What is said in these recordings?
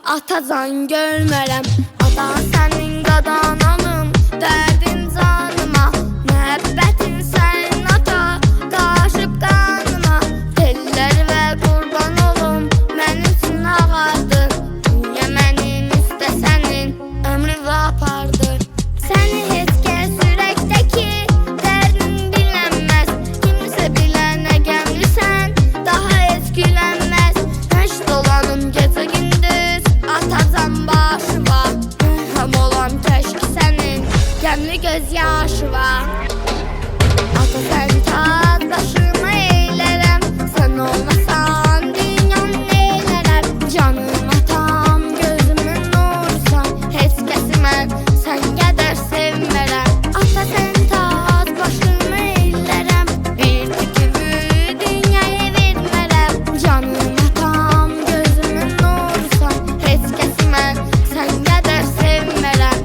Atacan görmərəm. Ata sənin qadan alım, dərdin canıma. Məhəbbətin sənin ata, daşıb qanıma. Tellər və qurban olum, mənim üçün ağardır. Dünya mənim istəsənin, ömrü vapardır. Səni heç kəs ürəkdəki dərdin bilənməz. Kimsə bilənə gəmlisən, daha heç gülənməz. Həşt olanım gecə gündüz, atacan başıma. Həm olan təşki sənin, gəmli göz yaşı var. Ata sən tac başıma eylərəm, sən olmasan dünyan neylərər. Canım atam, gözümün nursan, heç kəsi mən sən qədər sevmərəm. Ata sən tac başıma eylərəm, bir tükümü dünyaya vermərəm. Canım atam, gözümün nursan, heç kəsi mən sən qədər sevmərəm.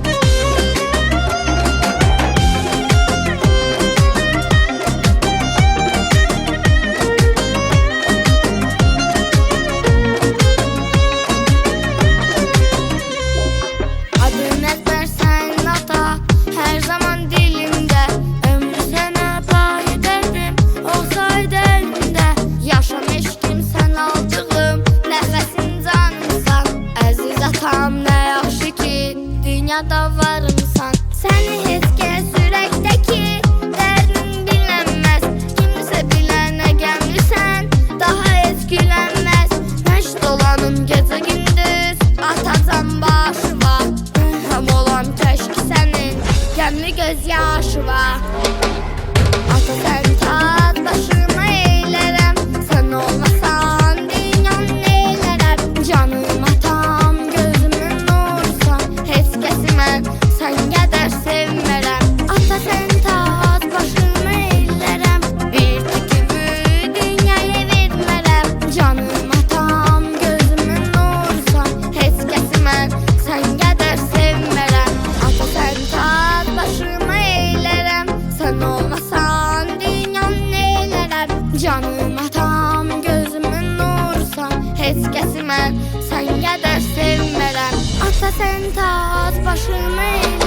Adın ezber sen ata, her zaman dilimde. Ömrü sənə pay ederdim, olsaydı elimdə. Yaşam eşkim sən aldığım, nəfəsin canımsan. Əziz atam, nə yaxşı ki, dünyada varımsan. Səni heç kəs ürəkdəki dərdin bilənməz. Kimsə bilənə gəmlisən, daha heç gülənməz. Məşq olanım gecə gündüz, atacan başıma. Həm olan təşki sənin, gəmli göz yaşı var. Ata sən tac başıma eylərəm, sən olmasan dünyan neylərər. Canım atam, gözümün nursan, heç kəsi mən sən qədər sevmərəm. Ata sən tac başıma eylərəm, bir tükümü dünyaya vermərəm. Canım atam, gözümün nursan, heç kəsi mən sən qədər sevmərəm. Ata sən tac başıma eylərəm, sən olmasan dünyan neylərər. Canım atam, gözümün nursan, heç kəsi mən sən qədər sevmərəm. Ata sən tac başıma eylərəm.